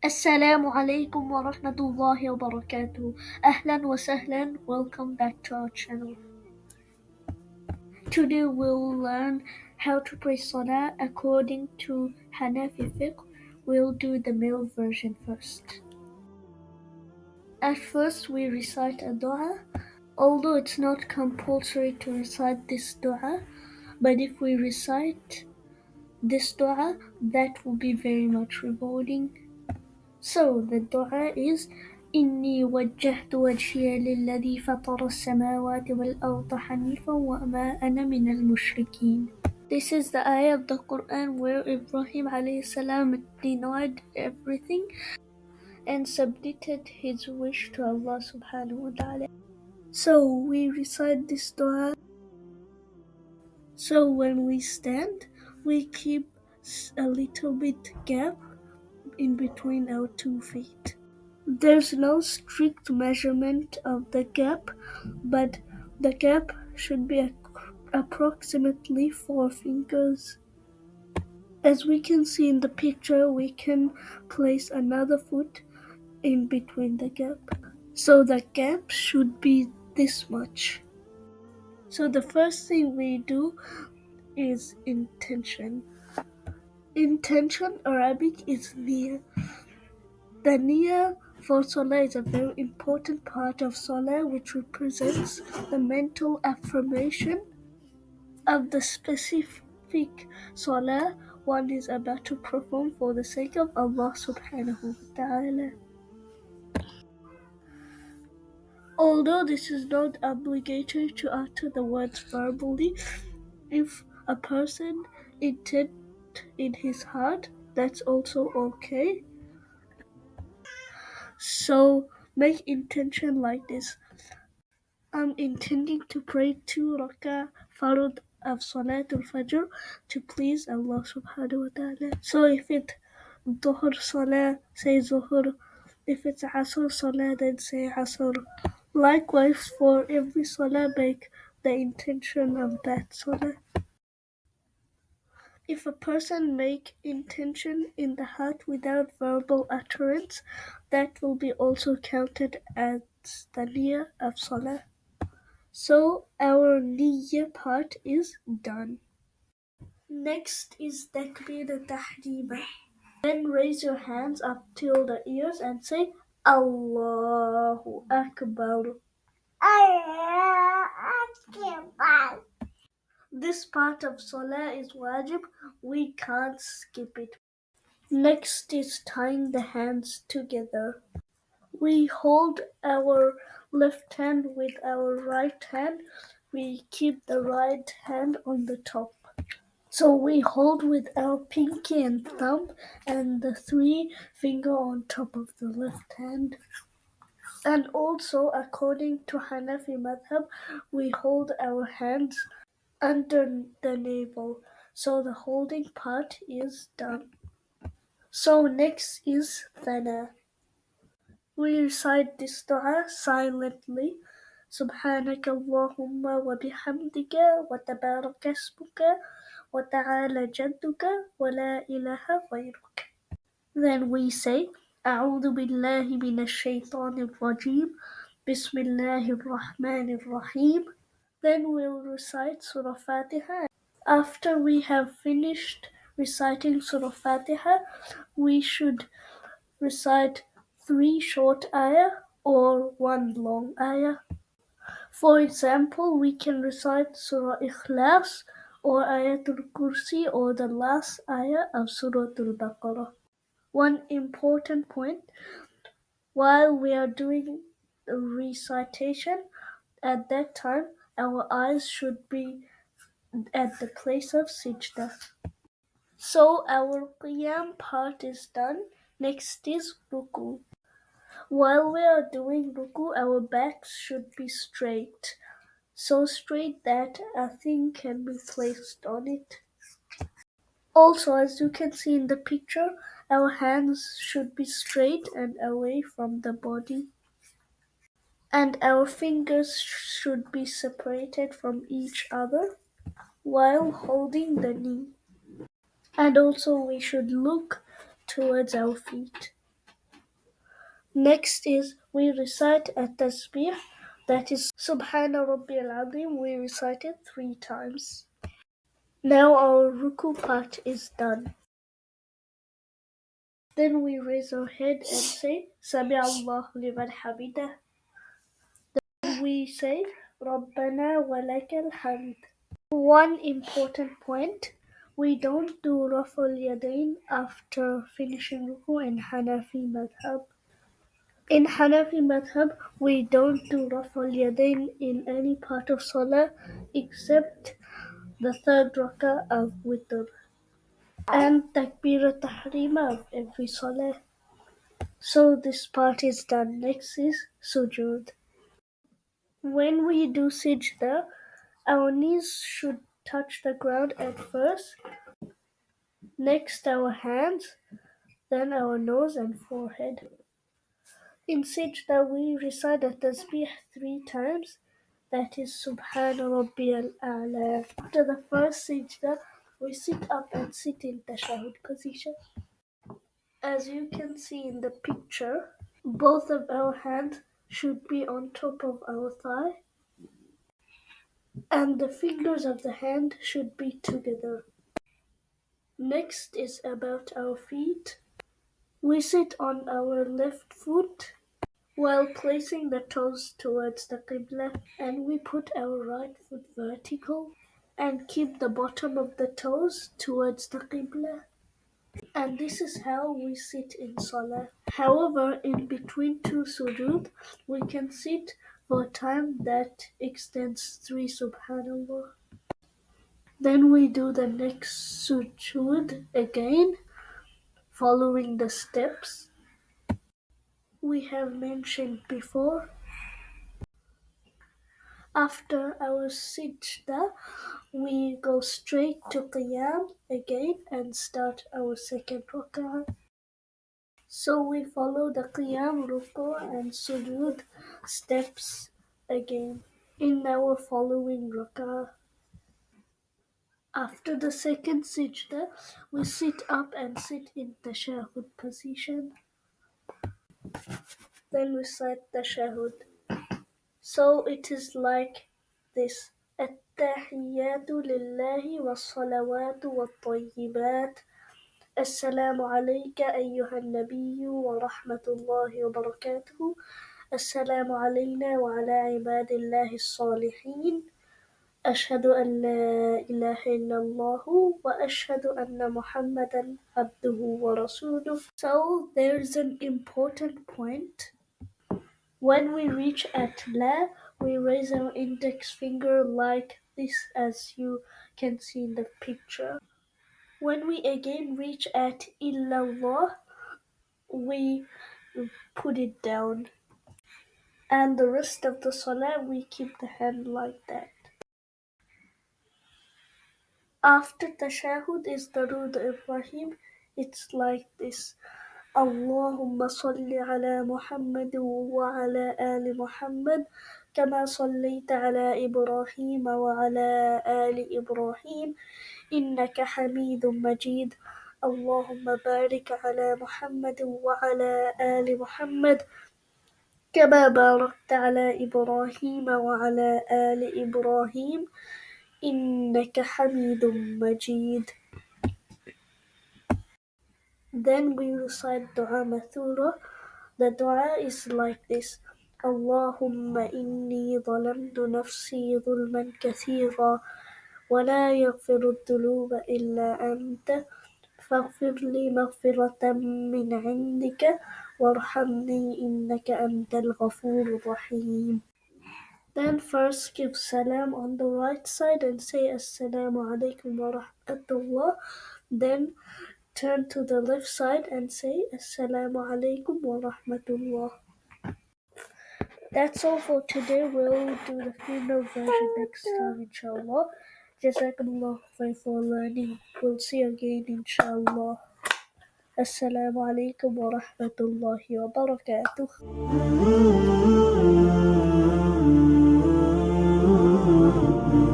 Assalamualaikum warahmatullahi wabarakatuh. Ahlan wa sahlan. Welcome back to our channel. Today we'll learn how to pray Salah according to Hanafi Fiqh. We'll do the male version first. At first we recite a dua. Although it's not compulsory to recite this dua, but if we recite this dua, that will be very much rewarding. So the dua is إني وجهت وجهي للذي فطر السماوات والأرض حنيفا وما أنا من المشركين. This is the ayah of the Quran where Ibrahim alayhi salam denied everything and submitted his wish to Allah subhanahu wa ta'ala. So we recite this dua. So when we stand, we keep a little bit gap in between our 2 feet. There's no strict measurement of the gap, but the gap should be approximately 4 fingers. As we can see in the picture, we can place another foot in between the gap. So the gap should be this much. So the first thing we do is intention. Intention, Arabic, is niyyah. The niyyah for Salah is a very important part of Salah, which represents the mental affirmation of the specific Salah one is about to perform for the sake of Allah subhanahu wa ta'ala. Although this is not obligatory to utter the words verbally, if a person intends in his heart, that's also okay. So make intention like this. I'm intending to pray 2 rak'ah farad of Salatul Fajr to please Allah subhanahu wa ta'ala. So if it's Dhuhr Salah, say Dhuhr. If it's Asr Salah, then say Asr. Likewise, for every Salah, make the intention of that Salah. If a person make intention in the heart without verbal utterance, that will be also counted as the niyyah of Salah. So our niyyah part is done. Next is takbir al-tahrima. Then raise your hands up till the ears and say Allahu Akbar. Allahu Akbar. This part of Salah is wajib. We can't skip it. Next is tying the hands together. We hold our left hand with our right hand. We keep the right hand on the top. So we hold with our pinky and thumb and the 3 finger on top of the left hand. And also, according to Hanafi Madhab, we hold our hands under the navel. So the holding part is done. So next is Thana. We recite this dua silently. سبحانك اللهم وبحمدك وتبارك اسمك وتعالى جدك ولا إله غيرك. Then we say أعوذ بالله من الشيطان الرجيم بسم الله الرحمن الرحيم. Then we'll recite Surah Fatiha. After we have finished reciting Surah Fatiha, we should recite 3 short ayah or 1 long ayah. For example, we can recite Surah Ikhlas or Ayatul Kursi or the last ayah of Surah Al-Baqarah. One important point, while we are doing the recitation, at that time our eyes should be at the place of Sijda. So our Qiyam part is done. Next is Ruku. While we are doing Ruku, our backs should be straight. So straight that a thing can be placed on it. Also, as you can see in the picture, our hands should be straight and away from the body. And our fingers should be separated from each other while holding the knee. And also we should look towards our feet. Next is we recite at-tasbih, that is Subhana Rabbiyal Azim, we recite it 3 times. Now our ruku part is done. Then we raise our head and say Sami Allahu liman hamidah. Then we say Rabbana walakal hamd. One important point, we don't do Raf'ul Yadayn after finishing ruku in Hanafi Madhab. In Hanafi Madhab, we don't do Raf'ul Yadayn in any part of Salah except the third rak'ah of Witr and Takbir Tahrima of every Salah. So this part is done. Next is Sujood. When we do Sijda, our knees should touch the ground at first, next our hands, then our nose and forehead. In Sijda, we recite the tasbih 3 times, that is Subhana Rabbiyal A'la. After the first Sijda, we sit up and sit in Tashahhud position. As you can see in the picture, both of our hands should be on top of our thigh, and the fingers of the hand should be together. Next is about our feet. We sit on our left foot while placing the toes towards the Qibla, and we put our right foot vertical and keep the bottom of the toes towards the Qibla. And this is how we sit in Salah. However, in between 2 sujood, we can sit for a time that extends 3 subhanallah. Then we do the next sujood again, following the steps we have mentioned before. After our sijda, we go straight to qiyam again and start our second rak'ah. So we follow the qiyam, ruku' and sujood steps again in our following rak'ah. After the second sijda, we sit up and sit in tashahhud position. Then recite tashahhud. So it is like this. التحيات لله والصلوات والطيبات السلام عليك أيها النبي ورحمة الله وبركاته السلام علينا وعلى عباد الله الصالحين أشهد أن لا إله إلا الله وأشهد أن محمدا عبده ورسوله. So there's an important point. When we reach at La, we raise our index finger like this, as you can see in the picture. When we again reach at Illallah, we put it down. And the rest of the Salah, we keep the hand like that. After Tashahhud is Darood Ibrahim. It's like this. اللهم صل على محمد وعلى آل محمد كما صليت على إبراهيم وعلى آل إبراهيم إنك حميد مجيد اللهم بارك على محمد وعلى آل محمد كما باركت على إبراهيم وعلى آل إبراهيم إنك حميد مجيد. Then we recite Dua Mathura. The dua is like this. Allahumma inni zalamtu nafsi zulman kathira ولا يغفر الذنوب إلا أنت فاغفر لي مغفرة من عندك وارحمني إنك أنت الغفور الرحيم. Then first give salam on the right side and say Assalamualaikum wa rahmatullah. Then turn to the left side and say Assalamualaikum wa rahmatullah. That's all for today. We'll do the female version next time, inshallah. Jazakumullah for learning. We'll see you again, inshallah. Assalamualaikum wa rahmatullahi wa barakatuh.